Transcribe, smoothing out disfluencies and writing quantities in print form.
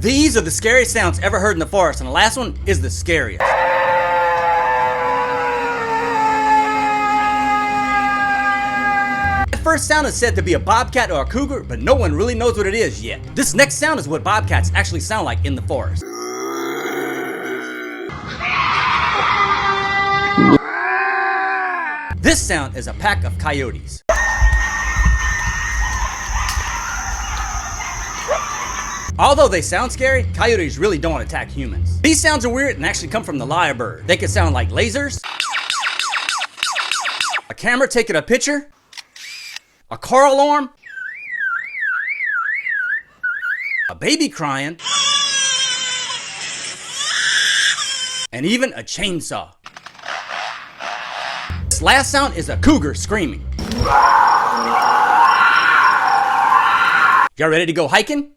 These are the scariest sounds ever heard in the forest, and the last one is the scariest. That first sound is said to be a bobcat or a cougar, but no one really knows what it is yet. This next sound is what bobcats actually sound like in the forest. This sound is a pack of coyotes. Although they sound scary, coyotes really don't attack humans. These sounds are weird and actually come from the lyrebird. They could sound like lasers, a camera taking a picture, a car alarm, a baby crying, and even a chainsaw. This last sound is a cougar screaming. Y'all ready to go hiking?